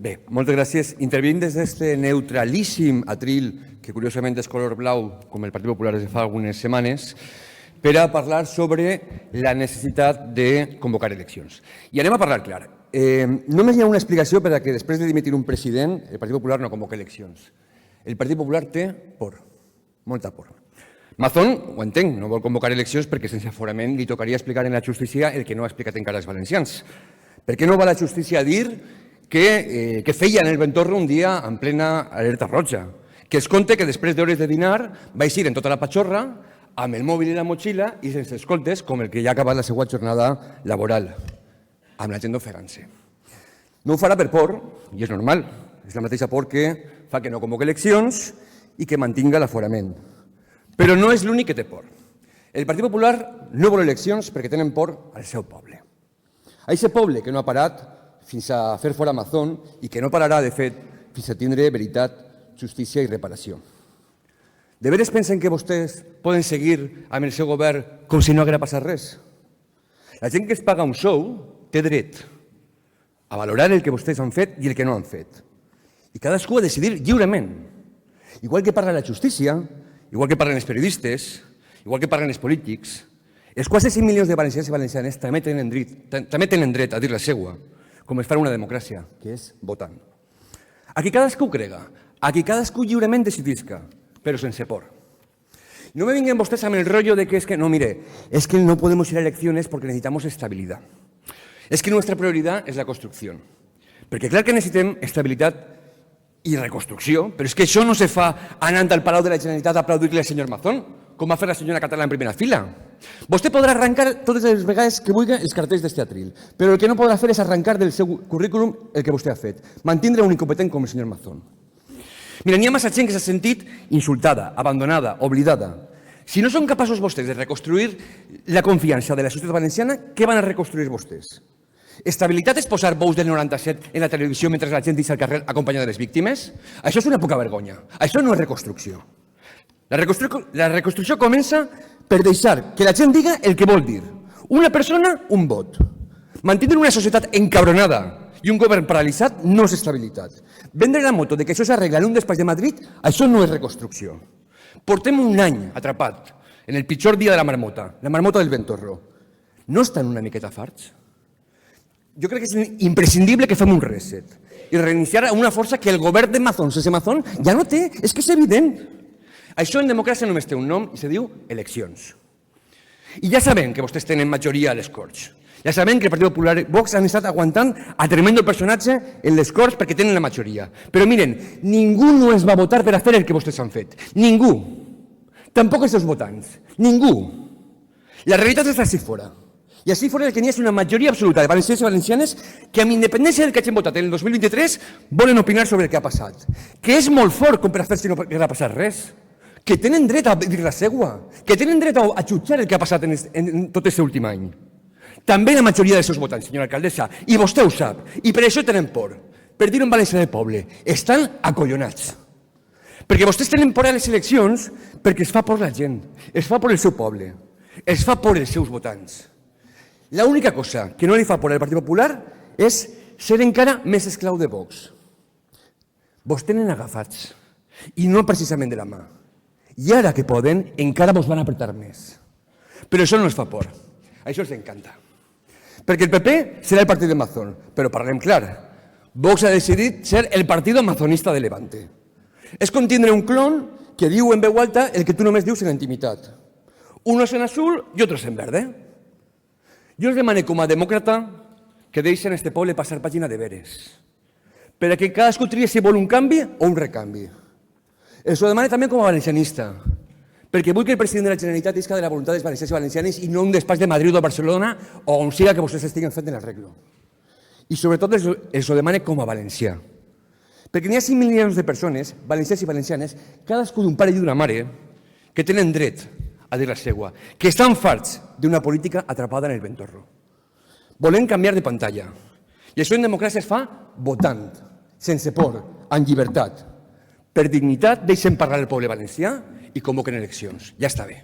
Bé, moltes gràcies. Intervinc des d'aquest neutralíssim atril, que curiosament és color blau, com el Partit Popular des de fa algunes setmanes, per a parlar sobre la necessitat de convocar eleccions. I anem a parlar clar. Només hi ha una explicació per a que després de dimitir un president, el Partit Popular no convoca eleccions. El Partit Popular té por, molta por. Mazón, ho entenc, no vol convocar eleccions perquè sense aforament li tocaria explicar en la justícia el que no ha explicat encara als valencians. Per què no va la justícia a dir que feia en el Ventorro un dia en plena alerta roja? Que es conta que després d'hores de dinar va eixir en tota la patxorra amb el mòbil i la motxilla i sense escoltes, com el que ja ha acabat la seva jornada laboral, amb la gent ofegant-se. No ho farà per por, i és normal, és la mateixa por que fa que no convoque eleccions i que mantinga l'aforament. Però no és l'únic que té por. El Partit Popular no vol eleccions perquè tenen por al seu poble. A aquest poble que no ha parat fins a fer fora Mazón i que no pararà, de fet, fins a tindre veritat, justícia i reparació. De veres pensen que vostès poden seguir amb el seu govern com si no haguera passat res? La gent que es paga un sou té dret a valorar el que vostès han fet i el que no han fet. I cadascú ha de decidir lliurement. Igual que parla la justícia, igual que parlen els periodistes, igual que parlen els polítics, els quasi 5 milions de valencians i valencianes també tenen dret a dir la seua, com es fa una democràcia, que és votant. A qui cadascú crega, a qui cadascú lliurement decidisca, però sense por. No me vengan vostès amb el rollo de que es que no, mire, es que no podemos ir a elecciones porque necesitamos estabilidad. Es que nuestra prioridad es la construcción. Perquè clar que necessitem estabilitat i reconstrucció, però és que això no se fa anant al Palau de la Generalitat a aplaudir-li al senyor Mazón, com va fer la senyora Català en primera fila. Vostè podrà arrencar totes les vegades que vulgui els cartells d'aquest atril, però el que no podrà fer és arrencar del seu currículum el que vostè ha fet, mantindre un incompetent com el senyor Mazón. Mira, n'hi ha massa gent que s'ha sentit insultada, abandonada, oblidada. Si no són capaços vostès de reconstruir la confiança de la societat valenciana, què van a reconstruir vostès? Estabilitat és posar bous del 97 en la televisió mentre la gent deixa al carrer acompanyada de les víctimes? Això és una poca vergonya. Això no és reconstrucció. La reconstrucció comença per deixar que la gent diga el que vol dir. Una persona, un vot. Mantindre una societat encabronada i un govern paralitzat no és estabilitat. Vendre la moto de que això s'arregla en un despatx de Madrid, això no és reconstrucció. Portem un any atrapat en el pitjor dia de la marmota del Ventorro. No estan una miqueta farts? Jo crec que és imprescindible que fem un reset i reiniciar una força que el govern de Mazón, sense Mazón, ja no té. És que és evident. Això en democràcia només té un nom i se diu eleccions. I ja sabem que vostès tenen majoria a les Corts. Ja sabem que el Partit Popular i Vox han estat aguantant a tremendo personatge en les Corts perquè tenen la majoria. Però miren, ningú no es va votar per a fer el que vostès han fet. Ningú. Tampoc els seus votants. Ningú. La realitat és així fora. I així fora el que n'hi ha és una majoria absoluta de valencians i valencianes que, amb independència del que hagin votat en el 2023, volen opinar sobre el que ha passat. Que és molt fort com per a fer si no ha passat res. Que tenen dret a dir la seua. Que tenen dret a jutjar el que ha passat en tot aquest últim any. També la majoria dels seus votants, senyora alcaldessa, i vostè ho sap, i per això tenen por. Per dir-ho en valencià del poble, estan acollonats. Perquè vostès tenen por a les eleccions perquè es fa por la gent, es fa por el seu poble, es fa por els seus votants. L'única cosa que no li fa por al Partit Popular és ser encara més esclau de Vox. Vos tenen agafats, i no precisament de la mà. I ara que poden, encara vos van apretar més. Però això no els fa por, això els encanta. Perquè el PP serà el partit de Mazón, però parlem clar. Vox ha decidit ser el partit amazonista de Levante. És com tindre un clon que diu en veu alta el que tu només dius en la intimitat. Unos en azul i otros en verde. Jo els demano com a demòcrata que deixen este poble passar pàgina de veres, perquè cadascú tria si vol un canvi o un recanvi. Els ho demano també com a valencianista, perquè vull que el president de la Generalitat isca de la voluntat dels valencians i valencianes i no un despatx de Madrid o de Barcelona o on siga que vostès estiguen fent l'arreglo. I sobretot els ho demano com a valencià, perquè n'hi ha 5 milions de persones, valencians i valencianes, cadascú d'un pare i d'una mare, que tenen dret a dir la seua, que estan farts d'una política atrapada en el Ventorro. Volem canviar de pantalla. I això en democràcia es fa votant, sense por, en llibertat. Per dignitat deixen parlar el poble valencià i convoquen eleccions. Ja està bé.